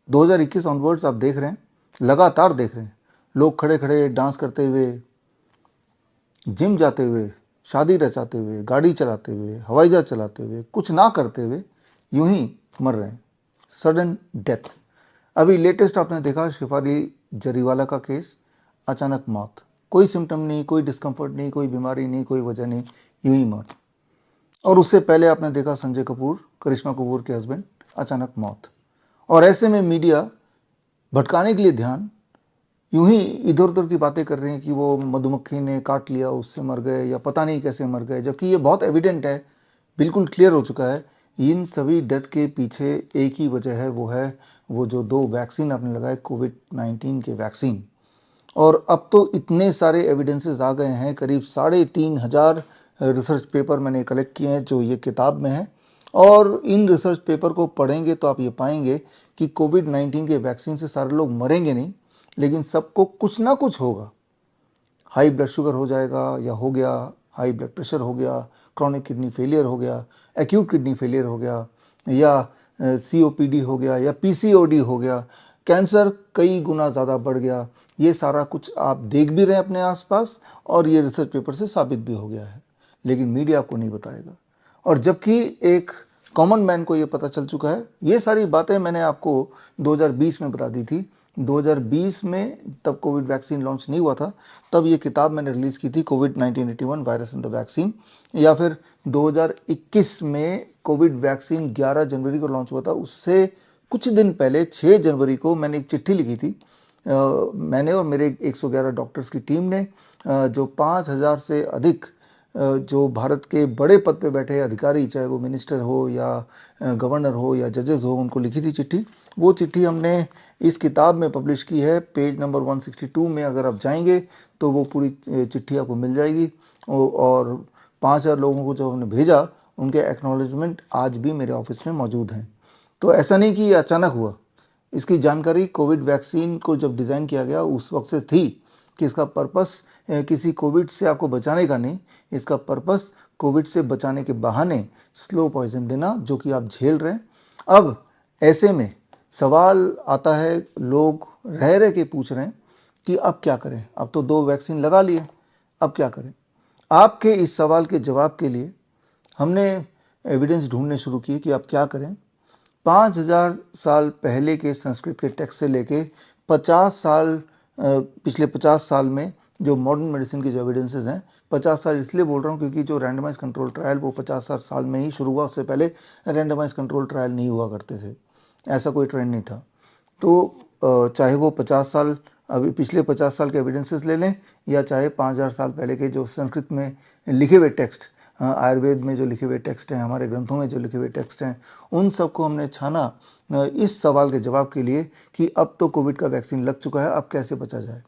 2021 onwards आप देख रहे हैं, लगातार देख रहे हैं, लोग खड़े खड़े डांस करते हुए, जिम जाते हुए, शादी रचाते हुए, गाड़ी चलाते हुए, हवाई जहाज चलाते हुए, कुछ ना करते हुए यूं ही मर रहे हैं। Sudden death. अभी लेटेस्ट आपने देखा शिफाली जरीवाला का केस, अचानक मौत, कोई सिम्टम नहीं, कोई डिस्कम्फर्ट नहीं, कोई बीमारी नहीं, कोई वजह नहीं, यूं ही मौत। और उससे पहले आपने देखा संजय कपूर, करिश्मा कपूर के हस्बैंड, अचानक मौत। और ऐसे में मीडिया भटकाने के लिए ध्यान यूं ही इधर उधर की बातें कर रहे हैं कि वो मधुमक्खी ने काट लिया उससे मर गए या पता नहीं कैसे मर गए, जबकि ये बहुत एविडेंट है, बिल्कुल क्लियर हो चुका है। इन सभी डेथ के पीछे एक ही वजह है, वो जो 2 वैक्सीन आपने लगाए, कोविड-19 के वैक्सीन। और अब तो इतने सारे एविडेंसेस आ गए हैं, करीब 3,500 रिसर्च पेपर मैंने कलेक्ट किए हैं जो ये किताब में है। और इन रिसर्च पेपर को पढ़ेंगे तो आप ये पाएंगे कि कोविड-19 के वैक्सीन से सारे लोग मरेंगे नहीं, लेकिन सबको कुछ ना कुछ होगा। हाई ब्लड शुगर हो जाएगा या हो गया, हाई ब्लड प्रेशर हो गया, क्रॉनिक किडनी फेलियर हो गया, एक्यूट किडनी फेलियर हो गया, या COPD हो गया, या PCOD हो गया, कैंसर कई गुना ज़्यादा बढ़ गया। ये सारा कुछ आप देख भी रहे हैं अपने आसपास और ये रिसर्च पेपर से साबित भी हो गया है, लेकिन मीडिया आपको नहीं बताएगा। और जबकि एक कॉमन मैन को ये पता चल चुका है। ये सारी बातें मैंने आपको 2020 में बता दी थी। 2020 में तब कोविड वैक्सीन लॉन्च नहीं हुआ था, तब ये किताब मैंने रिलीज़ की थी, Covid 1981 virus and the vaccine. या फिर 2021 में कोविड वैक्सीन 11 जनवरी को लॉन्च हुआ था, उससे कुछ दिन पहले 6 जनवरी को मैंने एक चिट्ठी लिखी थी। मैंने और मेरे 111 डॉक्टर्स की टीम ने, जो 5,000 से अधिक जो भारत के बड़े पद पे बैठे अधिकारी, चाहे वो मिनिस्टर हो या गवर्नर हो या जजेस हो, उनको लिखी थी चिट्ठी। वो चिट्ठी हमने इस किताब में पब्लिश की है। पेज नंबर 162 में अगर आप जाएंगे तो वो पूरी चिट्ठी आपको मिल जाएगी। और 5,000 लोगों को जो हमने भेजा, उनके एक्नॉलेजमेंट आज भी मेरे ऑफिस में मौजूद हैं। तो ऐसा नहीं कि ये अचानक हुआ। इसकी जानकारी कोविड वैक्सीन को जब डिज़ाइन किया गया उस वक्त से थी कि इसका पर्पस किसी कोविड से आपको बचाने का नहीं, इसका पर्पस कोविड से बचाने के बहाने स्लो पॉइजन देना, जो कि आप झेल रहे हैं। अब ऐसे में सवाल आता है, लोग रह रह के पूछ रहे हैं कि अब क्या करें, अब तो 2 वैक्सीन लगा लिए, अब क्या करें। आपके इस सवाल के जवाब के लिए हमने एविडेंस ढूंढने शुरू किए कि आप क्या करें। 5,000 साल पहले के संस्कृत के टेक्स्ट से लेके 50 साल, पिछले 50 साल में जो मॉडर्न मेडिसिन के जो एविडेंसेस हैं, 50 साल इसलिए बोल रहा हूँ क्योंकि जो रैंडमाइज कंट्रोल ट्रायल वो 50 साल में ही शुरू हुआ, उससे पहले रैंडमाइज कंट्रोल ट्रायल नहीं हुआ करते थे, ऐसा कोई ट्रेंड नहीं था। तो चाहे वो 50 साल, अभी पिछले 50 साल के एविडेंसेस ले लें, या चाहे 5,000 साल पहले के जो संस्कृत में लिखे हुए टेक्स्ट, आयुर्वेद में जो लिखे हुए टेक्स्ट हैं, हमारे ग्रंथों में जो लिखे हुए टेक्स्ट हैं, उन सबको हमने छाना इस सवाल के जवाब के लिए कि अब तो कोविड का वैक्सीन लग चुका है, अब कैसे बचा जाए।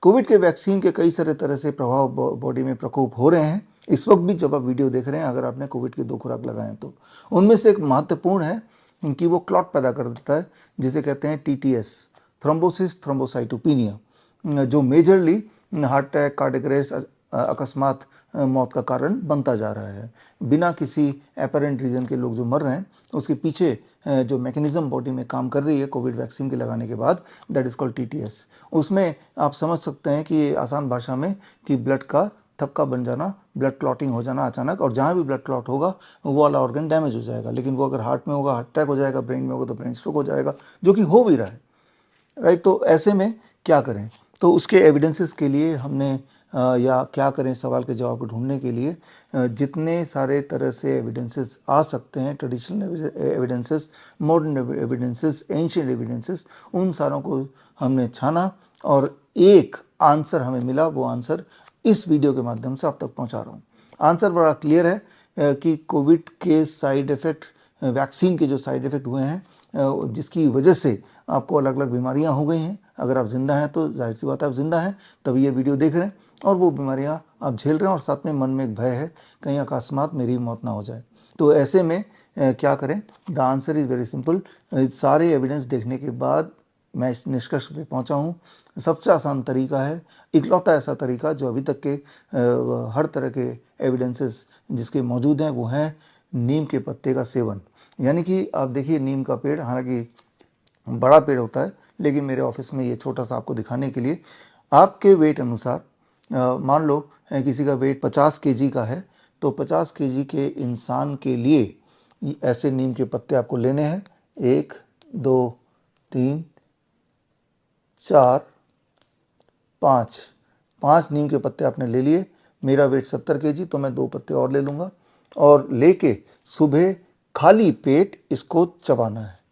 कोविड के वैक्सीन के कई सारे तरह से प्रभाव बॉडी में प्रकोप हो रहे हैं। इस वक्त भी जब आप वीडियो देख रहे हैं, अगर आपने कोविड की 2 खुराक लगाए हैं तो उनमें से एक महत्वपूर्ण है कि वो क्लॉट पैदा कर देता है, जिसे कहते हैं TTS, थ्रोम्बोसिस थ्रोम्बोसाइटोपिनिया, जो majorly heart attack, cardiac arrest, अकस्मात मौत का कारण बनता जा रहा है। बिना किसी एपरेंट रीज़न के लोग जो मर रहे हैं, उसके पीछे जो मैकेनिज्म बॉडी में काम कर रही है कोविड वैक्सीन के लगाने के बाद, दैट इज़ कॉल्ड TTS। उसमें आप समझ सकते हैं कि आसान भाषा में कि ब्लड का थपका बन जाना, ब्लड क्लॉटिंग हो जाना अचानक, और जहाँ भी ब्लड क्लॉट होगा वो वाला ऑर्गन डैमेज हो जाएगा। लेकिन वो अगर हार्ट में होगा हार्ट अटैक हो जाएगा, ब्रेन में होगा तो ब्रेन स्ट्रोक हो जाएगा, जो कि हो भी रहा है, राइट। तो ऐसे में क्या करें, तो उसके एविडेंसेस के लिए हमने या क्या करें सवाल के जवाब को ढूंढने के लिए जितने सारे तरह से एविडेंसेस आ सकते हैं, traditional evidences, modern evidences, ancient evidences, उन सारों को हमने छाना और एक आंसर हमें मिला। वो आंसर इस वीडियो के माध्यम से आप तक पहुंचा रहा हूँ। आंसर बड़ा क्लियर है कि कोविड के साइड इफ़ेक्ट, वैक्सीन के जो साइड इफ़ेक्ट हुए हैं, जिसकी वजह से आपको अलग अलग बीमारियां हो गई हैं। अगर आप जिंदा हैं तो जाहिर सी बात है आप जिंदा हैं, तभी ये वीडियो देख रहे हैं, और वो बीमारियां आप झेल रहे हैं, और साथ में मन में एक भय है कहीं अकस्मात मेरी मौत ना हो जाए। तो ऐसे में क्या करें? The answer is very simple. सारे एविडेंस देखने के बाद मैं इस निष्कर्ष पे पहुंचा हूँ, सबसे आसान तरीका है, इकलौता ऐसा तरीका जो अभी तक के हर तरह के एविडेंसेस जिसके मौजूद हैं, वो है नीम के पत्ते का सेवन। यानी कि आप देखिए, नीम का पेड़, हालांकि बड़ा पेड़ होता है, लेकिन मेरे ऑफिस में ये छोटा सा आपको दिखाने के लिए आपके वेट अनुसार, मान लो किसी का वेट 50 केजी का है, तो 50 केजी के इंसान के लिए ऐसे नीम के पत्ते आपको लेने हैं। 1 2 3 4 5, 5 नीम के पत्ते आपने ले लिए। मेरा वेट 70 केजी, तो मैं 2 पत्ते और ले लूँगा और लेके सुबह खाली पेट इसको चबाना है।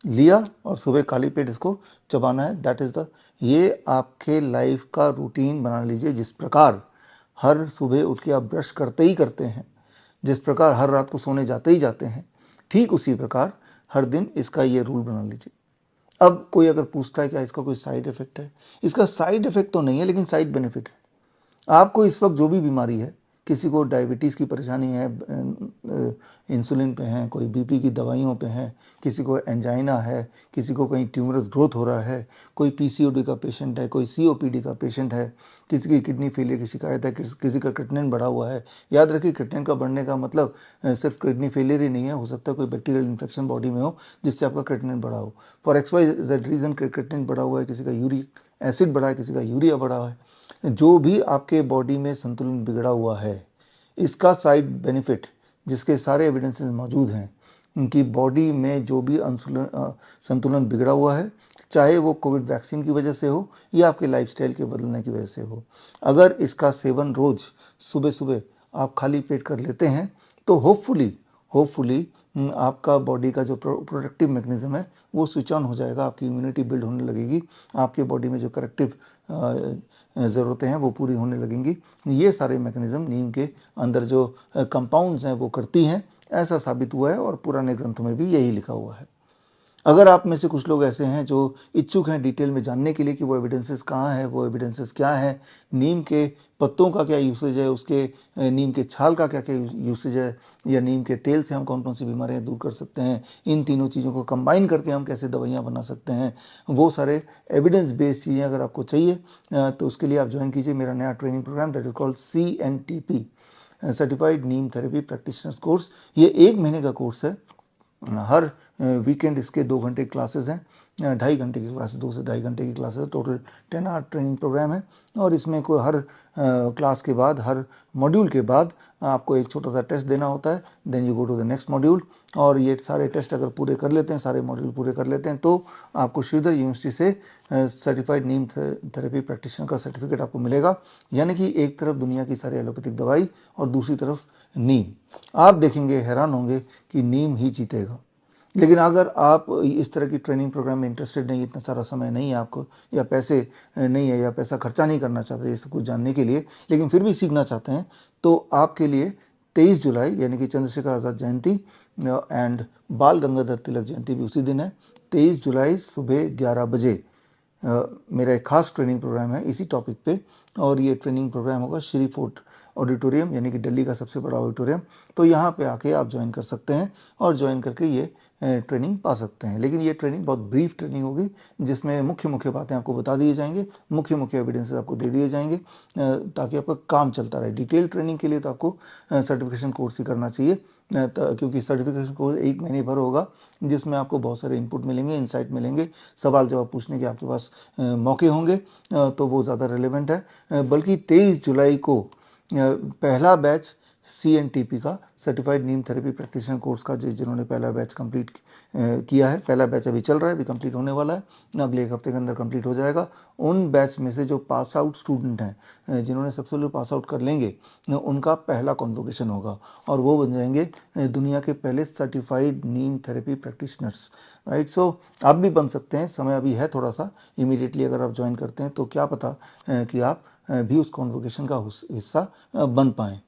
लिया और सुबह खाली पेट इसको चबाना है। दैट इज़ द, ये आपके लाइफ का रूटीन बना लीजिए। जिस प्रकार हर सुबह उठ के आप ब्रश करते ही करते हैं, जिस प्रकार हर रात को सोने जाते ही जाते हैं, ठीक उसी प्रकार हर दिन इसका ये रूल बना लीजिए। अब कोई अगर पूछता है क्या इसका कोई साइड इफेक्ट है, इसका साइड इफेक्ट तो नहीं है, लेकिन साइड बेनिफिट है। आपको इस वक्त जो भी बीमारी है, किसी को डायबिटीज़ की परेशानी है, इंसुलिन पे हैं, कोई बीपी की दवाइयों पे हैं, किसी को एंजाइना है, किसी को कहीं ट्यूमरस ग्रोथ हो रहा है, कोई पीसीओडी का पेशेंट है, कोई सीओपीडी का पेशेंट है, किसी की किडनी फेलियर की शिकायत है, किसी का क्रिएटिनिन बढ़ा हुआ है। याद रखिए, क्रिएटिनिन का बढ़ने का मतलब सिर्फ किडनी फेलियर ही नहीं है, हो सकता है कोई बैक्टीरियल इन्फेक्शन बॉडी में हो जिससे आपका क्रिएटिनिन बढ़ा हो। फॉर XYZ रीज़न क्रिएटिनिन बढ़ा हुआ है, किसी का यूरिक एसिड बढ़ा है, किसी का यूरिया बढ़ा है। जो भी आपके बॉडी में संतुलन बिगड़ा हुआ है, इसका साइड बेनिफिट, जिसके सारे एविडेंसेस मौजूद हैं, उनकी बॉडी में जो भी संतुलन बिगड़ा हुआ है, चाहे वो कोविड वैक्सीन की वजह से हो या आपके लाइफस्टाइल के बदलने की वजह से हो, अगर इसका सेवन रोज सुबह सुबह आप खाली पेट कर लेते हैं, तो होपफुली आपका बॉडी का जो प्रोटेक्टिव मैकेनिज्म है वो स्विच ऑन हो जाएगा, आपकी इम्यूनिटी बिल्ड होने लगेगी, आपके बॉडी में जो करेक्टिव ज़रूरतें हैं वो पूरी होने लगेंगी। ये सारे मैकेनिज्म नीम के अंदर जो कंपाउंड्स हैं वो करती हैं, ऐसा साबित हुआ है और पुराने ग्रंथों में भी यही लिखा हुआ है। अगर आप में से कुछ लोग ऐसे हैं जो इच्छुक हैं डिटेल में जानने के लिए कि वो एविडेंसेस कहाँ है, वो एविडेंसेस क्या है, नीम के पत्तों का क्या यूसेज है, उसके नीम के छाल का क्या क्या यूसेज है, या नीम के तेल से हम कौन कौन सी बीमारियां दूर कर सकते हैं, इन तीनों चीज़ों को कंबाइन करके हम कैसे दवाइयाँ बना सकते हैं, वो सारे एविडेंस बेस्ड चीज़ें अगर आपको चाहिए तो उसके लिए आप ज्वाइन कीजिए मेरा नया training programme, that is called CNTP, certified neem therapy practitioners course. ये 1 महीने का कोर्स है। हर वीकेंड इसके 2 घंटे क्लासेस हैं, 2.5 घंटे की क्लासेस, 2 से 2.5 घंटे की classes, total 10 hour training programme है। और इसमें कोई हर क्लास के बाद, हर मॉड्यूल के बाद आपको एक छोटा सा टेस्ट देना होता है, then you go to the next module. और ये सारे टेस्ट अगर पूरे कर लेते हैं, सारे मॉड्यूल पूरे कर लेते हैं, तो आपको श्रीधर यूनिवर्सिटी से सर्टिफाइड नीम थेरेपी प्रैक्टिशनर का सर्टिफिकेट आपको मिलेगा। यानी कि एक तरफ दुनिया की सारी एलोपैथिक दवाई और दूसरी तरफ नीम। आप देखेंगे, हैरान होंगे कि नीम ही जीतेगा। लेकिन अगर आप इस तरह की ट्रेनिंग प्रोग्राम में इंटरेस्टेड नहीं, इतना सारा समय नहीं है आपको, या पैसे नहीं है, या पैसा खर्चा नहीं करना चाहते ये सब कुछ जानने के लिए, लेकिन फिर भी सीखना चाहते हैं, तो आपके लिए 23 जुलाई यानी कि चंद्रशेखर आज़ाद जयंती एंड बाल गंगाधर तिलक जयंती भी उसी दिन है, 23 जुलाई सुबह 11 बजे मेरा एक खास ट्रेनिंग प्रोग्राम है इसी टॉपिक पे। और ये ट्रेनिंग प्रोग्राम होगा श्री फोर्ट ऑडिटोरियम, यानी कि दिल्ली का सबसे बड़ा ऑडिटोरियम। तो यहाँ पे आके आप ज्वाइन कर सकते हैं और ज्वाइन करके ये ट्रेनिंग पा सकते हैं। लेकिन ये ट्रेनिंग बहुत ब्रीफ ट्रेनिंग होगी, जिसमें मुख्य मुख्य बातें आपको बता दिए जाएंगे, मुख्य मुख्य एविडेंसेस आपको दे दिए जाएंगे, ताकि आपका काम चलता रहे। डिटेल ट्रेनिंग के लिए तो आपको सर्टिफिकेशन कोर्स ही करना चाहिए, क्योंकि सर्टिफिकेशन कोर्स 1 महीने भर होगा, जिसमें आपको बहुत सारे इनपुट मिलेंगे, इंसाइट मिलेंगे, सवाल जवाब पूछने के आपके पास मौके होंगे, तो वो ज़्यादा रिलेवेंट है। बल्कि 23 जुलाई को पहला बैच CNTP का certified neem therapy practitioner course का, जिन्होंने पहला बैच कंप्लीट किया है, पहला बैच अभी चल रहा है, अभी कंप्लीट होने वाला है, अगले 1 हफ्ते के अंदर कंप्लीट हो जाएगा। उन बैच में से जो पास आउट स्टूडेंट हैं, जिन्होंने सक्सेसफुली पास आउट कर लेंगे, उनका पहला कॉन्वोकेशन होगा और वो बन जाएंगे दुनिया के पहले certified neem therapy practitioners, right. सो आप भी बन सकते हैं, समय अभी है थोड़ा सा। इमीडिएटली अगर आप ज्वाइन करते हैं तो क्या पता कि आप भी उस कॉन्वोकेशन का हिस्सा बन पाएँ।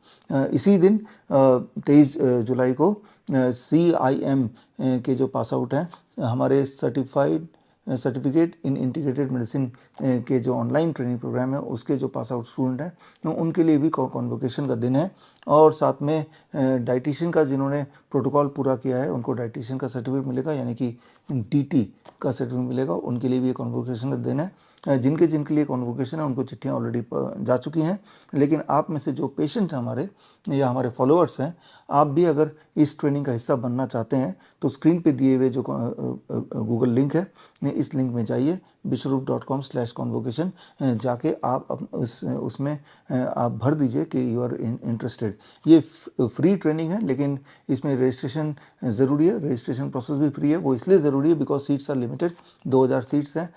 इसी दिन 23 जुलाई को CIM के जो पास आउट हैं, हमारे सर्टिफिकेट इन इंटीग्रेटेड मेडिसिन के जो ऑनलाइन ट्रेनिंग प्रोग्राम है, उसके जो पास आउट स्टूडेंट हैं, तो उनके लिए भी कॉन्वोकेशन का दिन है। और साथ में डाइटिशियन का, जिन्होंने प्रोटोकॉल पूरा किया है, उनको डाइटिशियन का सर्टिफिकेट मिलेगा, यानी कि DT का सर्टिफिकेट मिलेगा, उनके लिए भी ये कॉन्वोकेशन कर देना है। जिनके जिनके लिए कॉन्वोकेशन है उनको चिट्ठियाँ ऑलरेडी जा चुकी हैं, लेकिन आप में से जो पेशेंट हैं हमारे या हमारे फॉलोअर्स हैं, आप भी अगर इस ट्रेनिंग का हिस्सा बनना चाहते हैं तो स्क्रीन पे दिए हुए जो गूगल लिंक है, इस लिंक में जाइए bishrup.com/convocation, जाके आप उसमें आप भर दीजिए कि यू आर इंटरेस्टेड। ये फ्री ट्रेनिंग है, लेकिन इसमें रजिस्ट्रेशन ज़रूरी है। रजिस्ट्रेशन प्रोसेस भी फ्री है। वो इसलिए ज़रूरी है because seats are limited, 2000 seats हैं,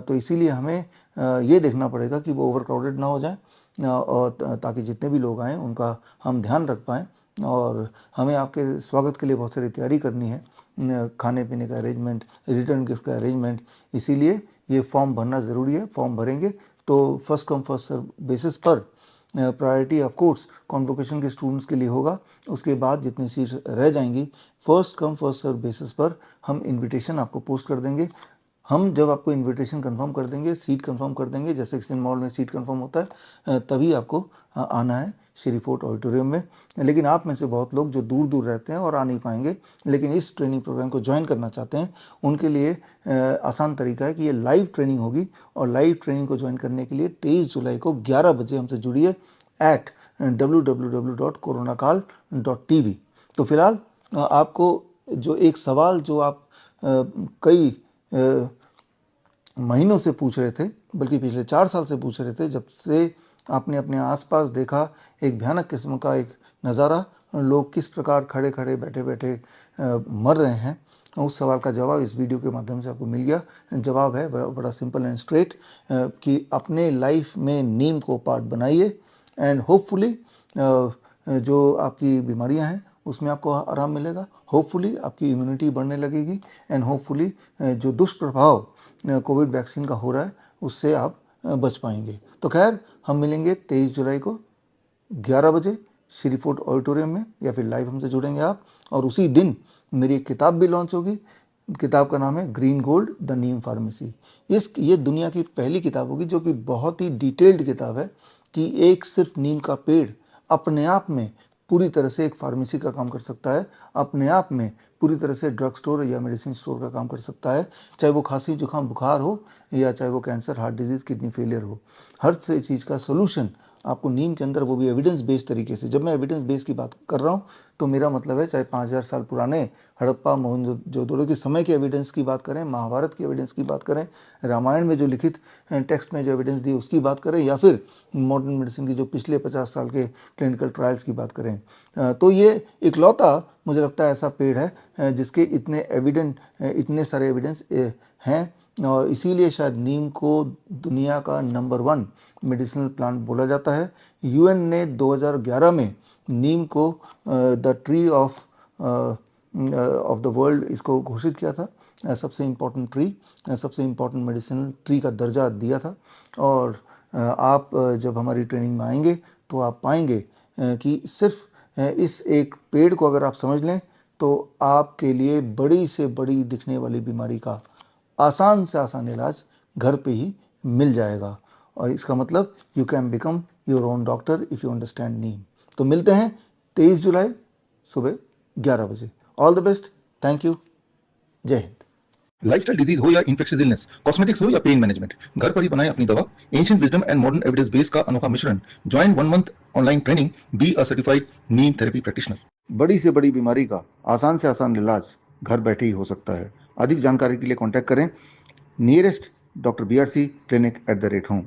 तो इसीलिए हमें ये देखना पड़ेगा कि वो ओवर क्राउडेड ना हो जाए, और ताकि जितने भी लोग आएँ उनका हम ध्यान रख पाएँ। और हमें आपके स्वागत के लिए बहुत सारी तैयारी करनी है, खाने पीने का अरेंजमेंट, रिटर्न गिफ्ट का अरेंजमेंट, इसीलिए ये फॉर्म भरना ज़रूरी है। फॉर्म भरेंगे तो first come first serve basis पर प्रायोरिटी ऑफ कोर्स कॉन्वोकेशन के स्टूडेंट्स के लिए होगा। उसके बाद जितनी सीट्स रह जाएंगी first come first serve basis पर हम इनविटेशन आपको पोस्ट कर देंगे। हम जब आपको इनविटेशन कंफर्म कर देंगे, सीट कंफर्म कर देंगे, जैसे एक्सचेंज मॉल में सीट कंफर्म होता है, तभी आपको आना है श्री फोर्ट ऑडिटोरियम में। लेकिन आप में से बहुत लोग जो दूर दूर रहते हैं और आ नहीं पाएंगे, लेकिन इस ट्रेनिंग प्रोग्राम को ज्वाइन करना चाहते हैं, उनके लिए आसान तरीका है कि ये लाइव ट्रेनिंग होगी। और लाइव ट्रेनिंग को ज्वाइन करने के लिए 23 जुलाई को 11 बजे हमसे जुड़िए at www.coronakal.tv। तो फिलहाल आपको जो एक सवाल जो आप कई महीनों से पूछ रहे थे, बल्कि पिछले 4 साल से पूछ रहे थे, जब से आपने अपने आसपास देखा एक भयानक किस्म का एक नज़ारा, लोग किस प्रकार खड़े खड़े बैठे बैठे मर रहे हैं, उस सवाल का जवाब इस वीडियो के माध्यम से आपको मिल गया। जवाब है बड़ा सिंपल एंड स्ट्रेट, कि अपने लाइफ में नीम को पार्ट बनाइए, एंड होपफुली जो आपकी बीमारियां हैं उसमें आपको आराम मिलेगा, होपफुली आपकी इम्यूनिटी बढ़ने लगेगी, एंड होपफुली जो दुष्प्रभाव कोविड वैक्सीन का हो रहा है उससे आप बच पाएंगे। तो खैर, हम मिलेंगे 23 जुलाई को 11 बजे श्री फोर्ट ऑडिटोरियम में, या फिर लाइव हमसे जुड़ेंगे आप। और उसी दिन मेरी एक किताब भी लॉन्च होगी। किताब का नाम है green gold the Neem pharmacy. ये दुनिया की पहली किताब होगी जो कि बहुत ही डिटेल्ड किताब है, कि एक सिर्फ नीम का पेड़ अपने आप में पूरी तरह से एक फार्मेसी का काम कर सकता है, अपने आप में पूरी तरह से ड्रग स्टोर या मेडिसिन स्टोर का काम कर सकता है, चाहे वो खांसी जुकाम बुखार हो, या चाहे वो cancer, heart disease, kidney failure हो। हर से चीज़ का सोल्यूशन आपको नीम के अंदर, वो भी एविडेंस बेस्ड तरीके से। जब मैं एविडेंस बेस्ड की बात कर रहा हूँ तो मेरा मतलब है चाहे 5000 साल पुराने हड़प्पा मोहनजोदड़ो के समय के एविडेंस की बात करें, महाभारत की एविडेंस की बात करें, रामायण में जो लिखित टेक्स्ट में जो एविडेंस दी उसकी बात करें, या फिर मॉडर्न मेडिसिन की जो पिछले 50 साल के क्लिनिकल ट्रायल्स की बात करें, तो ये इकलौता मुझे लगता है ऐसा पेड़ है जिसके इतने सारे एविडेंस हैं। और इसीलिए शायद नीम को दुनिया का नंबर 1 मेडिसिनल प्लांट बोला जाता है। यूएन ने 2011 में नीम को the tree of the world इसको घोषित किया था, सबसे इम्पोर्टेंट ट्री, सबसे इम्पोर्टेंट मेडिसिनल ट्री का दर्जा दिया था। और आप जब हमारी ट्रेनिंग में आएंगे तो आप पाएंगे कि सिर्फ इस एक पेड़ को अगर आप समझ लें तो आपके लिए बड़ी से बड़ी दिखने वाली बीमारी का आसान से आसान इलाज घर पे ही मिल जाएगा। और इसका मतलब you can become your own doctor if you understand neem. तो मिलते हैं 23 जुलाई सुबह 11 बजे। All the best, thank you, जय हिंद। लाइफस्टाइल डिजीज हो या इन्फेक्शियस इलनेस, कॉस्मेटिक्स हो या पेन मैनेजमेंट, घर पर ही बनाएं अपनी दवा। Ancient wisdom and modern evidence base का अनोखा मिश्रण। Join 1 month online training, be a certified neem therapy practitioner. बड़ी से बड़ी बीमारी का आसान से आसान इलाज घर बैठे ही हो सकता है। अधिक जानकारी के लिए कॉन्टैक्ट करें nearest doctor BRC clinic @home।